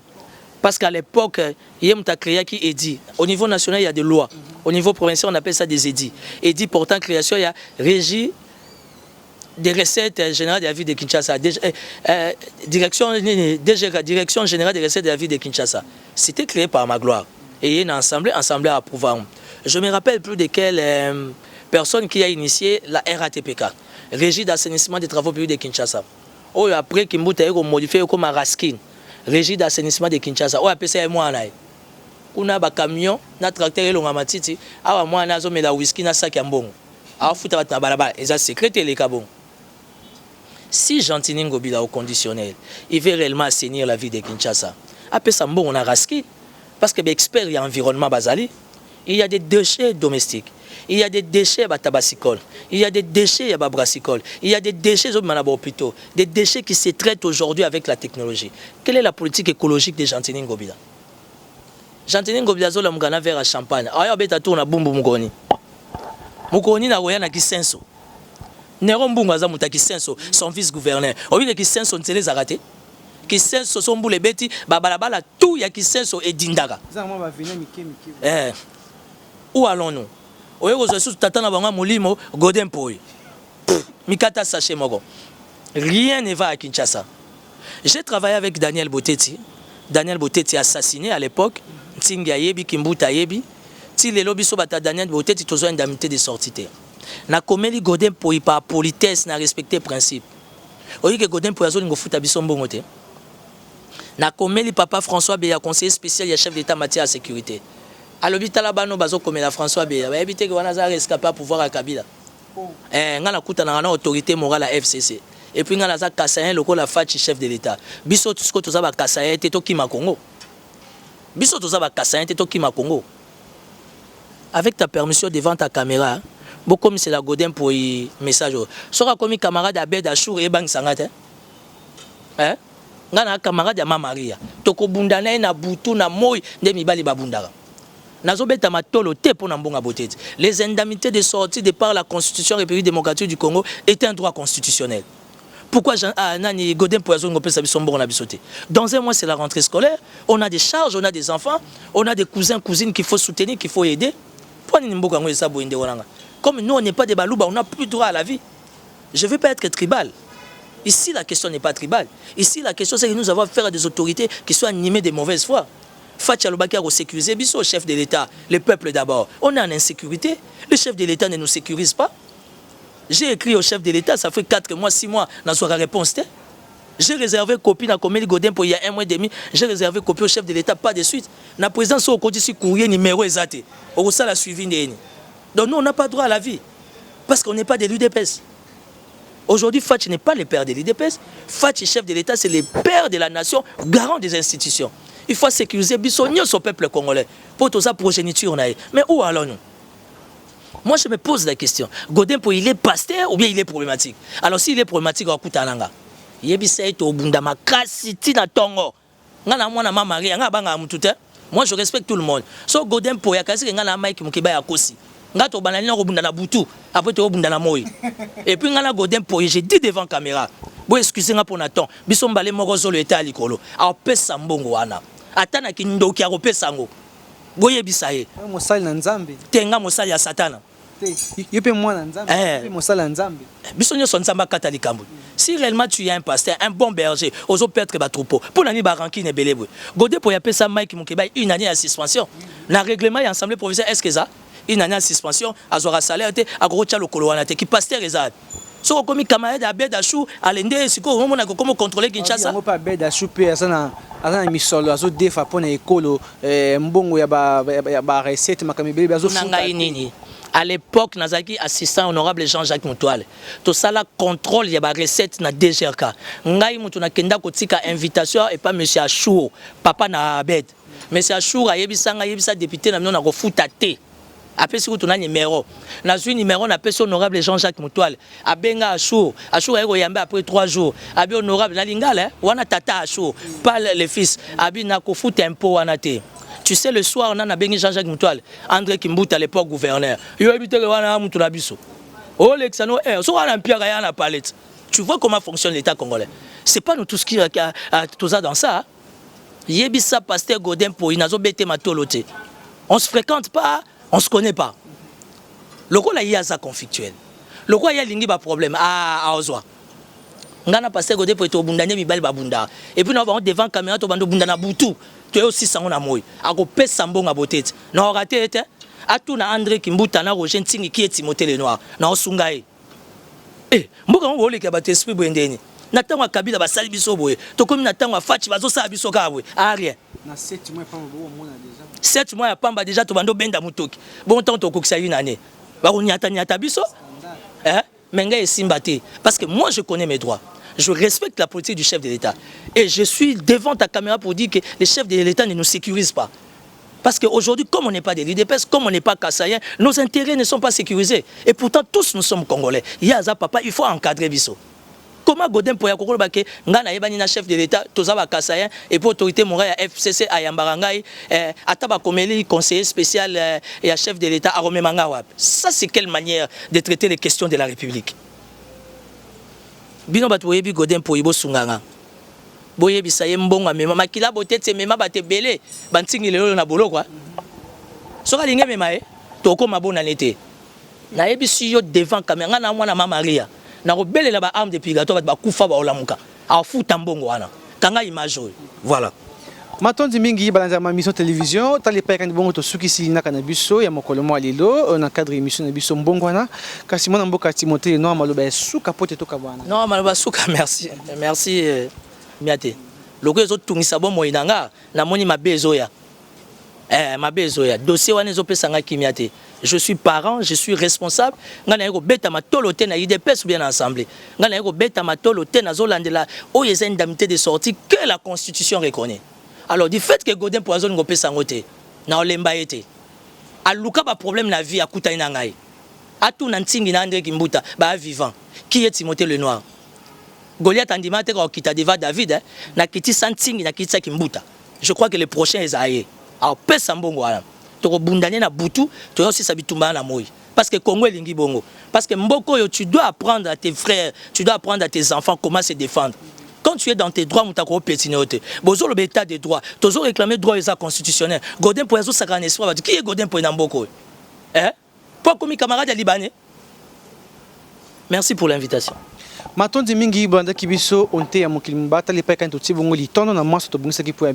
Parce qu'à l'époque, il y a un créé qui est dit. Au niveau national, il y a des lois. Au niveau provincial, on appelle ça des édits. Édits portant création, il y a régie des recettes générales de la ville de Kinshasa. Direction générale des recettes de la ville de Kinshasa. C'était créé par Magloire. Et il y a une assemblée approuvant. Je me rappelle plus de quelle personne qui a initié la RATPK, Régie d'assainissement des travaux publics de Kinshasa. Après, Kimbuta a modifié comme un Raskin. Régie d'assainissement de Kinshasa. O apesa ya mwana. Kuna ba camion na tracteur elonga matiti, awa mwana azomela whisky na sac ya mbongo. Awa futa bata balaba, eza secret les kabon. Si Gentini Ngobila au conditionnel, il veut réellement assainir la vie de Kinshasa. Apesa mbongo na raski parce que expert y environnement bazali, il y a des déchets domestiques. Il y a des déchets tabacicoles, il y a des déchets brassicoles, il y a des déchets hôpitaux, des déchets qui se traitent aujourd'hui avec la technologie. Quelle est la politique écologique de Gentini Ngobila? J'entendais Ngobiazo la mugana vers à champagne. Ayo beta tourna bumbu mukoni. Mukoni na goya na kisenso. Nero mbunga za muta kisenso son vice-gouverneur. Obi kisenso ntele zakate. Kisenso son boule beti babalabala tout ya kisenso et dindaka. Où allons-nous? Oyo zo sous tatana banga molimo Godin Poy. Mikata sache moko. Rien ne va à Kinshasa. J'ai travaillé avec Daniel Boteti. Daniel Boteti assassiné à l'époque. Tinga yebi Kimbuta yebi. Ti lelo biso bata Daniel Boteti tozo indemnité de sortie. Na komeli Godin Poy par politesse na respecter principe. Oyi que Godin Poy azo lingo futa biso mbongo te. Na komeli papa François Beya conseiller spécial ya chef d'état matière de sécurité. À l'hôpital bano bazo komela François Beya. Ba éviter que wana za escapé à pouvoir à Kabila. Ngana kuta na autorité morale à FCC. Et puis ngana za Kassayen loko la fachi chef de l'état. Biso tout ce que toza ba Kassayen te to kima Congo. Biso toza ba Kassayen te to kima Congo. Avec ta permission devant ta caméra, beaucoup c'est la Godin pour y message. Sora comme camarade Abed Achour et Bang Sangate. Ngana camarade ya Mama Maria. Toko bundana na butu na moy nde mibali babundara. Nazobeta matolo te pour Nambonga Boteti. Les indemnités de sortie de par la Constitution République démocratique du Congo est un droit constitutionnel. Pourquoi Nani Godin Poison Ngopé Sabisombo on a bisoté? Dans un mois c'est la rentrée scolaire, on a des charges, on a des enfants, on a des cousins, cousines qu'il faut soutenir, qu'il faut aider. Comme nous on n'est pas des balouba, on n'a plus droit à la vie. Je ne veux pas être tribal. Ici la question n'est pas tribale. Ici la question c'est que nous avons affaire à des autorités qui sont animées de mauvaise foi. Fatia Lobaki a sécurisé biso chef de l'État, le peuple d'abord. On est en insécurité, le chef de l'État ne nous sécurise pas. J'ai écrit au chef de l'État, ça fait 4 mois, 6 mois, dans sa réponse. J'ai réservé copie dans Comédie Godin pour il y a 1 mois et demi. J'ai réservé copie au chef de l'État, pas de suite. La présidence au côté courrier numéro exact. Au ça la suivi. Donc nous on n'a pas droit à la vie parce qu'on n'est pas de l'UDPS. Aujourd'hui, Fachi n'est pas le père de l'UDPS. Fachi, chef de l'État, c'est le père de la nation, garant des institutions. Il faut sécuriser Bissonio, son peuple congolais, pour toute sa progéniture. Mais où allons-nous? Moi, je me pose la question. Godin, il est pasteur ou bien il est problématique? Alors, s'il est problématique, on écoute Ananga. Moi, je respecte tout le monde. So Godin, pour y avoir un Mike Mukiba Kosi. Ngato banani ko bunda na butu après to bunda na moyi et puis ngana Godin pour j'ai dit devant caméra bo excusez-moi pour Nathan biso mbale moko zo le état likolo a pesa mbongo wana atana kindoki a kopesa ngo boye bisaye mosali na nzambe tenga mosali ya satana yepe mwana nzambe mosali na nzambe biso nyoso nzamba kata likambo. Si réellement tu es un pasteur, un bon berger, aux autres perdre ba troupeau pour nani ba rankine belebwe Godin pour y appeler ça Mike Mukeba une année à suspension na règlement et assemblée provinciale est-ce que ça une année en suspension, à Zora salaire, à Grocha le Coloanate, qui pasteur les arts. So comme camarade Abed Achou, à l'Inde, c'est comment on a comment contrôler Kinshasa. On pas Abed Achou, puis à ça misolo, à ça défa pour les écoles, mbongo ya ba recette, makamibeli, à ça. À l'époque, Nazaki assistant honorable Jean-Jacques Moutoile. Tout ça là contrôle ya ba recette na DGRK. Ngai mutu na kenda kotika invitation et pas monsieur Achou, papa na Abed. Monsieur Achou a yebisa député na na kofuta te. Après si vous tournez numéro, na suis numéro na personne honorable Jean-Jacques Moutoile. Abenga Achou, Achou a yambe après 3 jours. Abi honorable na lingala, wana tata Achou, pas le fils. Abi na ko fout un pot wana te. Tu sais le soir on a bengi Jean-Jacques Moutoile, André Kimbuta à l'époque gouverneur. Yo habité le wana mutu na biso. Oh l'exano so wana Pierre ya na palette. Tu vois comment fonctionne l'État congolais. C'est pas nous tous qui tout ça dans ça. Yebisa pasteur Godin pour inazo bete matolote. On se fréquente pas. On ne se connaît pas. Le rôle il y a ça conflictuel. Le rôle il y a lingi ba problème à Ozwa. Ngana passer Godin pour être bundanya mibali ba bunda. Et puis nous avons devant caméra to bando bunda na butu. Tu es aussi sango na moyi. Ako pesa mbonga botete. Na raté était atu na André Kimbuta na Roger Ntingi qui est Timothée le Noir. Na osungai. Mboka ngo le ka ba esprit bwendeni. Na tango Kabila ba sali biso boye. To komi na tango Fachi bazo sa biso ka boye. Rien. Na 7 mois pas bon mona déjà. 7 mois ya pamba déjà to bando benda mutoki. Bon temps to kokisa une année. Ba ko nyata biso. Menga esimbate parce que moi je connais mes droits. Je respecte la politique du chef de l'État et je suis devant ta caméra pour dire que les chefs de l'État ne nous sécurisent pas. Parce qu'aujourd'hui, comme on n'est pas des l'UDPS, comme on n'est pas Kassayen, nos intérêts ne sont pas sécurisés. Et pourtant, tous nous sommes Congolais. Il y a ça, papa, il faut encadrer Bisso. Comment Godin pour yakokolo bake ngana yebani na chef de l'état tozaba kasayen et pour autorité morale ya FCC ayambarangai ataba komeli conseiller spécial et chef de l'état aromé manga. Ça c'est quelle manière de traiter les questions de la République? Bino batu yebi Godin pour yibo sunganga. Boye bisaye mbonga mema makila botete mema bate belé bantingi lelo na bolo quoi. Soka linge mema toko mabona nete. Na yebi si yo devant caméra na mwana mama Maria. Na robelela ba arme de pigato ba kufa ba olamuka. A futa mbongo wana. Kanga image. Voilà. Matondi mingi balanza ma mission télévision tali pa kan bongo to suki silina kana biso ya mokolo mo alelo na cadre émission na biso mbongo wana kasi mona mboka Timothée no maloba suka pote to kabana. Non maloba suka merci. Merci miate. Loko ezo tungisa bo moinanga na moni mabezo ya. Mabezo ya dossier wana ezo pesanga kimiate. Je suis parent, je suis responsable. Ngana yeko beta matolo te na IDPS ou bien ensemble. Ngana yeko beta matolo te na zolandela o yeza indemnité de sortie que la constitution reconnaît. Alors du fait que Godin Poison ngopé sangote na olemba ete. Aluka ba problème na vie akuta ina ngai. Atu na ntingi na André Kimbuta ba vivant. Qui est Timothée Lenoir? Goliath andimate ko kita deva David na kiti santingi na kitisa Kimbuta. Je crois que le prochain est aillé. Alors pesa mbongo wana. Toko bundane na butu, to aussi sabitumba na moi. Parce que Congo lingi bongo. Parce que mboko yo tu dois apprendre à tes frères, tu dois apprendre à tes enfants comment se défendre. Quand tu es dans tes droits, mutako pétinote. Bozo le état des droits. Tozo réclamer droit et constitutionnel. Godin pour yazo sakana espoir. Qui est Godin pour namboko? Pour comme camarade libanais. Merci pour l'invitation. Matondi mingi banda kibiso onte ya mokilimba tali pa kan to tibongo li tono na maso to bungisa ki pour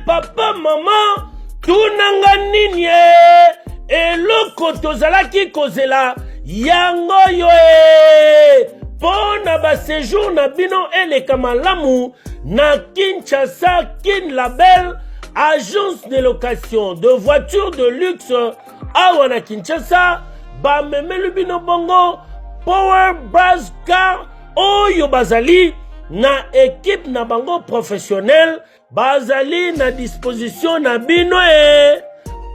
papa maman tunanga nini eloko tozalaki kozela yango yo pona ba séjour na bino eleka malamu na Kinshasa Kin Label agence de location de voitures de luxe awa na Kinshasa ba memelu bino bongo Power Brass Car oyo bazali na équipe na bango professionnel bazali na disposition na bino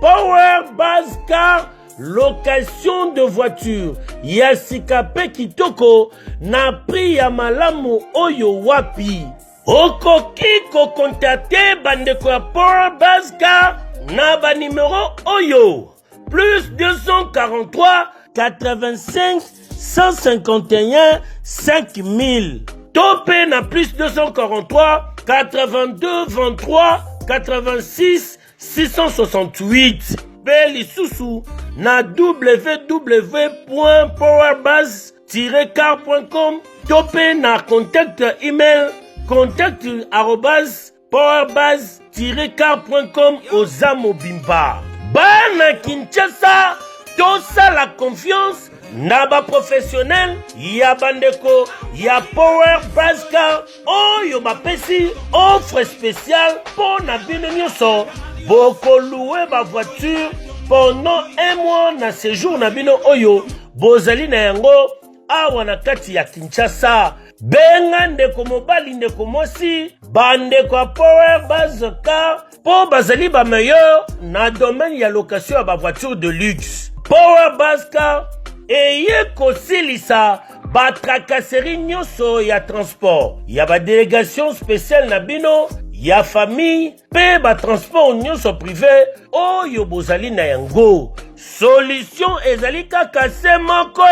Power Brass Car location de voiture ya sikape kitoko na prix ya malamu oyo wapi okoki ko contacter bandeko ya Power Brass Car na ba numéro oyo plus 243 85 151 5000 topé na plus 243 82 23 86 668 Beli Soussou na www.powerbase-car.com topé na contact email contact@powerbase-car.com Ozamo Bimba Bana Kinshasa tosa la confiance Naba professionnel ya bandeko ya Power Brass Car oyo bapesi offre spéciale pour na bino nyonso boko louer ba voiture pendant un mois na séjour na bino oyo bozali na yango awa na kati ya Kinshasa benga ndeko mobali ndeko mosi bandeko ya Power Brass Car po bazali ba meilleur na domaine ya location ya ba voiture de luxe Power Brass Car eye kosilisa ba tracasserie nyonso ya transport ya ba délégation spéciale na bino ya famille pe ba transport nyonso privé oyo bozali na yango solution ezali kaka se moko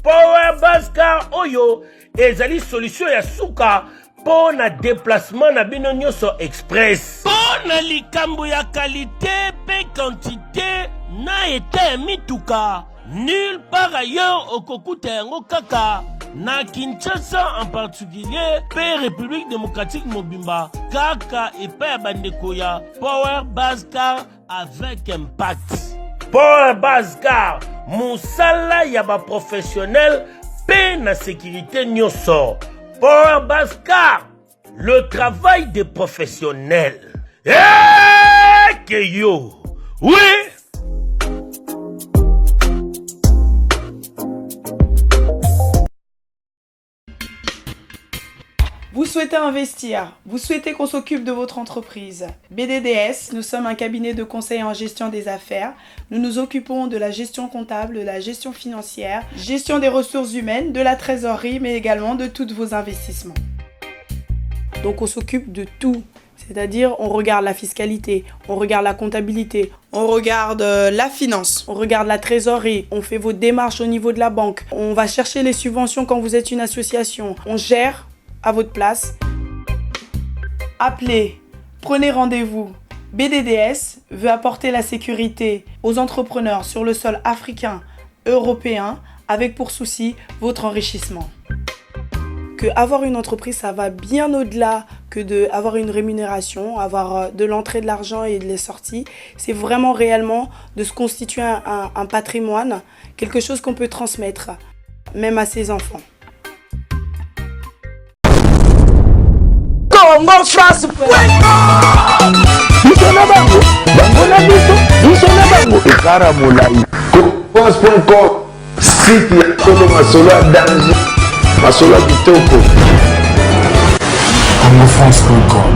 Power Brass Car oyo ezali solution ya suka po na déplacement na bino nyonso express po na likambo ya qualité pe quantité na eta mituka nulle part ailleurs au Kokuta yango kaka na Kinshasa en particulier pe République démocratique Mobimba kaka epa ya bandeko ya Power Brass Car avec impact Power Brass Car musala ya ba professionnel pe na sécurité nyonso Power Brass Car le travail des professionnels que yo oui. Vous souhaitez investir, vous souhaitez qu'on s'occupe de votre entreprise. BDDS, nous sommes un cabinet de conseil en gestion des affaires. Nous nous occupons de la gestion comptable, de la gestion financière, gestion des ressources humaines, de la trésorerie, mais également de tous vos investissements. Donc on s'occupe de tout. C'est-à-dire, on regarde la fiscalité, on regarde la comptabilité, on regarde la finance, on regarde la trésorerie, on fait vos démarches au niveau de la banque, on va chercher les subventions quand vous êtes une association, on gère à votre place. Appelez, prenez rendez-vous. BDDS veut apporter la sécurité aux entrepreneurs sur le sol africain, européen, avec pour souci votre enrichissement. Que avoir une entreprise, ça va bien au-delà que d'avoir une rémunération, avoir de l'entrée de l'argent et de la sortie. C'est vraiment réellement de se constituer un patrimoine, quelque chose qu'on peut transmettre, même à ses enfants. Congo France Congo.com site ya Kolo Masolo ya danger Masolo ya kitoko. CongoFrance.com